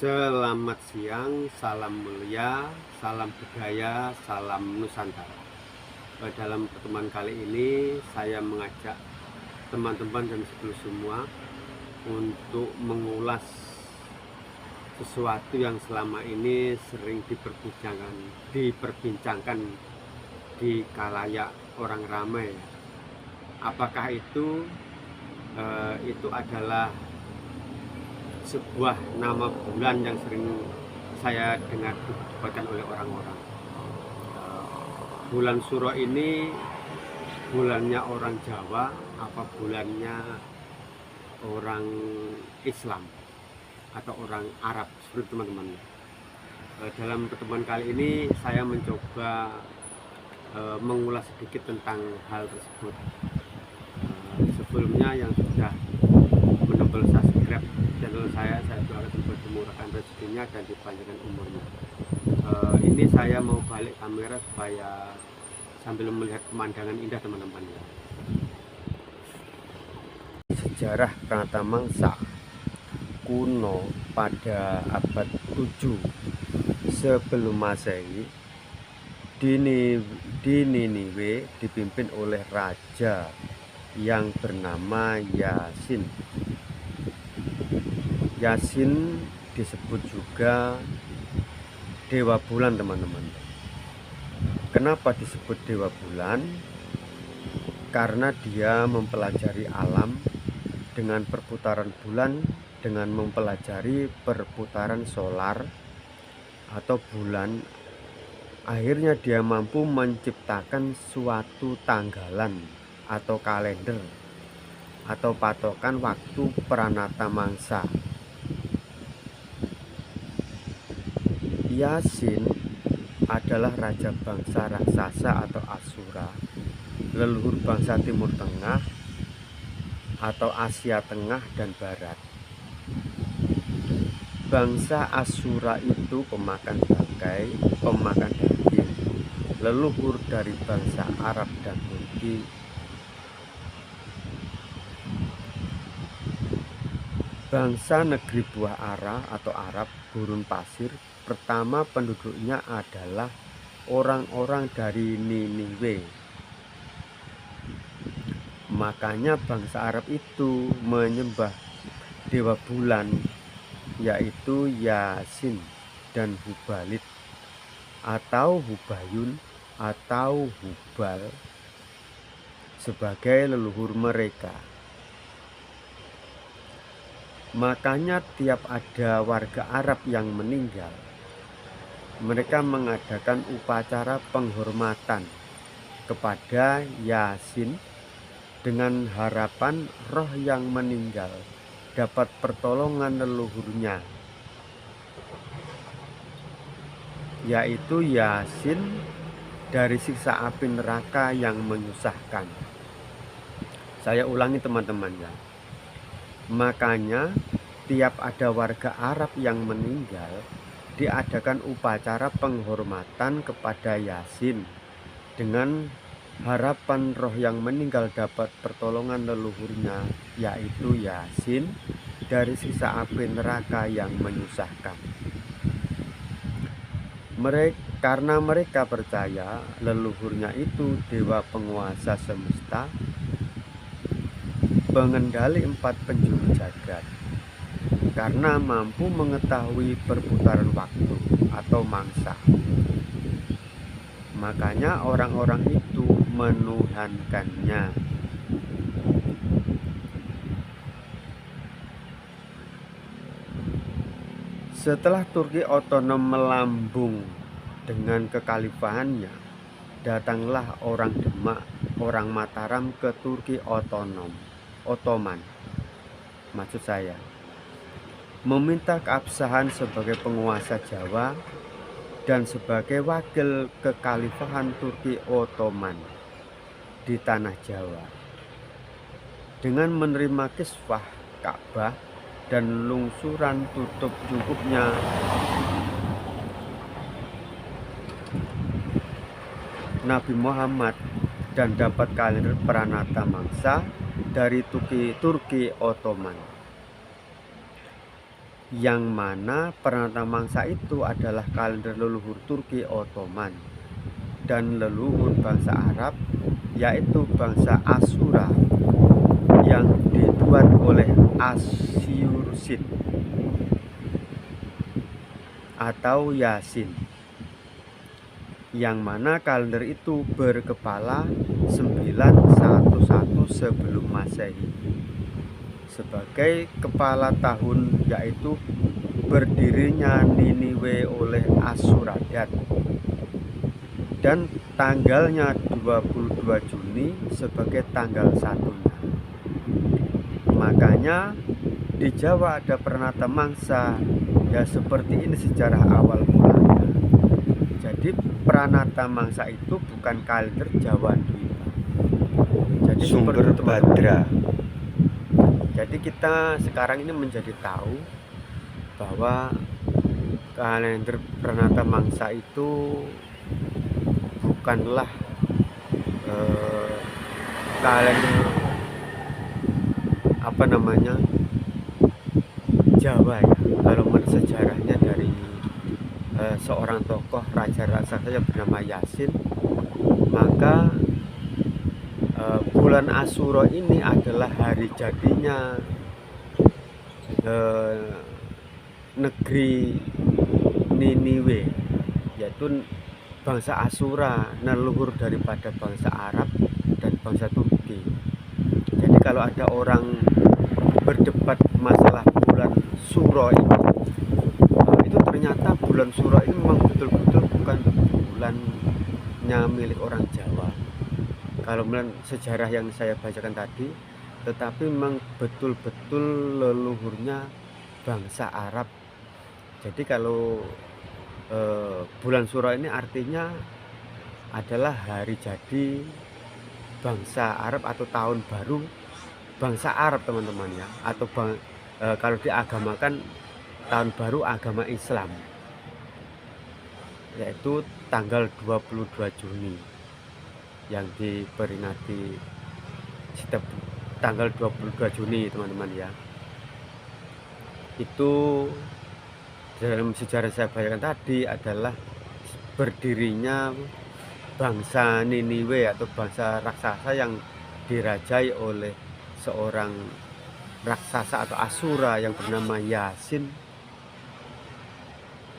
Selamat siang, salam mulia, salam budaya, salam Nusantara. Dalam pertemuan kali ini saya mengajak teman-teman dan sedulur semua untuk mengulas sesuatu yang selama ini sering diperbincangkan di kalayak orang ramai. Apakah itu adalah sebuah nama bulan yang sering saya dengar dibuatkan oleh orang-orang. Bulan Suro ini bulannya orang Jawa apa bulannya orang Islam atau orang Arab, seperti teman-teman. Dalam pertemuan kali ini saya mencoba mengulas sedikit tentang hal tersebut. Sebelumnya yang sudah menempel subscribe channel saya doakan semoga dimurahkan rezekinya dan dipanjangkan umurnya. Ini saya mau balik kamera supaya sambil melihat pemandangan indah teman-teman ya. Sejarah Pranata Mangsa kuno pada abad 7 sebelum Masehi di Niniwe dipimpin oleh raja yang bernama Yasin. Yasin disebut juga dewa bulan teman-teman. Kenapa disebut dewa bulan? Karena dia mempelajari alam dengan perputaran bulan, dengan mempelajari perputaran solar atau bulan. Akhirnya dia mampu menciptakan suatu tanggalan atau kalender atau patokan waktu Pranata Mangsa. Yasin adalah raja bangsa raksasa atau Asura, leluhur bangsa Timur Tengah atau Asia Tengah dan Barat. Bangsa Asura itu pemakan bangkai, pemakan daging, leluhur dari bangsa Arab dan Turki. Bangsa negeri buah ara atau Arab gurun pasir pertama penduduknya adalah orang-orang dari Niniwe. Makanya bangsa Arab itu menyembah dewa bulan, yaitu Yasin dan Hubalit atau Hubayun atau Hubal sebagai leluhur mereka. Makanya tiap ada warga Arab yang meninggal, mereka mengadakan upacara penghormatan kepada Yasin dengan harapan roh yang meninggal dapat pertolongan leluhurnya, yaitu Yasin dari siksa api neraka yang menyusahkan. Saya ulangi teman-teman ya. Makanya tiap ada warga Arab yang meninggal, diadakan upacara penghormatan kepada Yasin dengan harapan roh yang meninggal dapat pertolongan leluhurnya, yaitu Yasin dari siksa api neraka yang menyusahkan. Karena mereka percaya leluhurnya itu dewa penguasa semesta, pengendali 4 penjuru jagat, karena mampu mengetahui perputaran waktu atau mangsa. Makanya orang-orang itu menuhankannya. Setelah Turki otonom melambung dengan kekhalifahannya, datanglah orang Demak, orang Mataram ke Turki Ottoman, maksud saya, meminta keabsahan sebagai penguasa Jawa dan sebagai wakil kekhalifahan Turki Ottoman di tanah Jawa, dengan menerima kiswah Ka'bah dan lungsuran tutup cukupnya Nabi Muhammad dan dapat kalender Pranata Mangsa dari Turki Ottoman. yang mana Pranata Mangsa itu adalah kalender leluhur Turki Ottoman dan leluhur bangsa Arab, yaitu bangsa Asura yang dibuat oleh Asyursid atau Yasin, yang mana kalender itu berkepala 911 sebelum Masehi sebagai kepala tahun, yaitu berdirinya Niniwe oleh Assuradat, dan tanggalnya 22 Juni sebagai tanggal satunya. Makanya di Jawa ada Pranata Mangsa, ya seperti ini sejarah awal mulanya. Jadi Pranata Mangsa itu bukan kalender Jawa Dwipa. Jadi Sumber Badra. Jadi kita sekarang ini menjadi tahu bahwa kalender Pranata Mangsa itu bukanlah kalender Jawa ya. Kalau menurut sejarahnya dari seorang tokoh raja raksasa yang bernama Yasin, maka bulan Asyura ini adalah hari jadinya negeri Niniwe, yaitu bangsa Asura, leluhur daripada bangsa Arab dan bangsa Turki. Jadi kalau ada orang berdebat masalah bulan Suro ini, itu ternyata bulan Suro ini memang betul-betul bukan bulannya milik orang Jawa. Kalau melihat sejarah yang saya bacakan tadi, tetapi memang betul-betul leluhurnya bangsa Arab. Jadi kalau bulan Suro ini artinya adalah hari jadi bangsa Arab atau tahun baru bangsa Arab, teman-teman ya, atau kalau diagamakan tahun baru agama Islam, yaitu tanggal 22 Juni yang diperingati setiap tanggal 22 Juni, teman-teman ya. Itu dalam sejarah saya bacakan tadi adalah berdirinya bangsa Niniwe atau bangsa raksasa yang dirajai oleh seorang raksasa atau Asura yang bernama Yasin.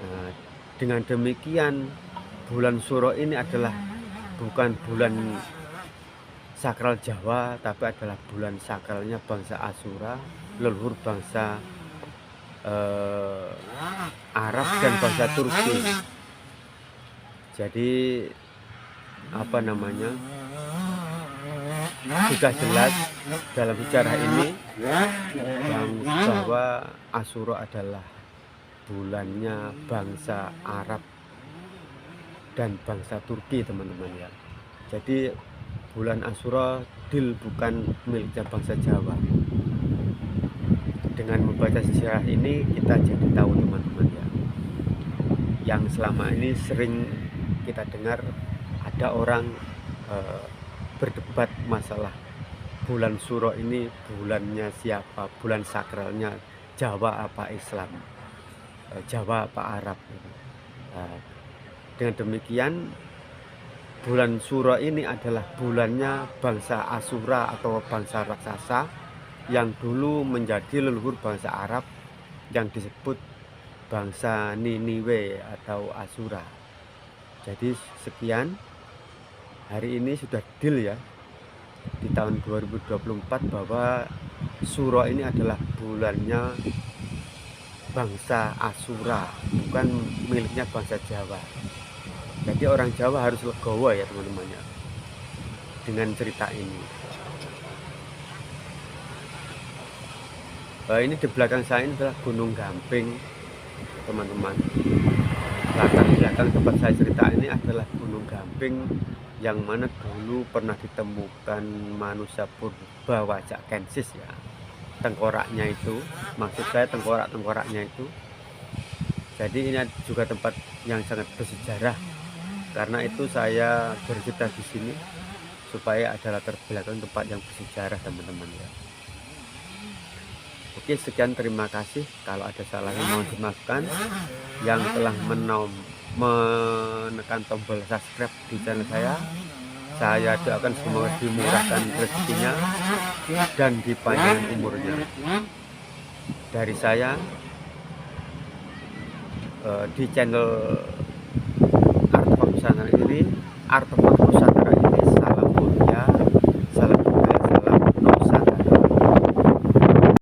Nah, dengan demikian bulan Suro ini adalah bukan bulan sakral Jawa, tapi adalah bulan sakralnya bangsa Asura, leluhur bangsa Arab dan bangsa Turki. Jadi sudah jelas dalam sejarah ini bahwa Asyura adalah bulannya bangsa Arab dan bangsa Turki, teman-teman ya. Jadi bulan Asyura bukan miliknya bangsa Jawa. Dengan membaca sejarah ini kita jadi tahu, teman-teman ya, yang selama ini sering kita dengar ada orang berdebat masalah bulan Suro ini bulannya siapa, bulan sakralnya Jawa apa Islam, Jawa apa Arab. Dengan demikian bulan Suro ini adalah bulannya bangsa Asura atau bangsa raksasa yang dulu menjadi leluhur bangsa Arab yang disebut bangsa Niniwe atau Asura. Jadi sekian, hari ini sudah deal ya di tahun 2024 bahwa Suro ini adalah bulannya bangsa Asura, bukan miliknya bangsa Jawa. Jadi orang Jawa harus legowo ya, teman-teman ya, dengan cerita ini. Ini di belakang saya ini adalah Gunung Gamping, teman-teman. Latar belakang tempat saya cerita ini adalah Gunung Gamping, yang mana dulu pernah ditemukan manusia purba wajak kensis ya, tengkoraknya itu, maksud saya tengkorak-tengkoraknya itu. Jadi ini juga tempat yang sangat bersejarah. Karena itu saya bercerita di sini supaya ada latar belakang tempat yang bersejarah, teman-teman ya. Oke, sekian, terima kasih. Kalau ada salahnya mohon dimaafkan. Yang telah menekan tombol subscribe di channel saya doakan semoga dimurahkan rezekinya dan dipanjangkan umurnya. Dari saya di channel Art of Nusantara ini, Art of Nusantara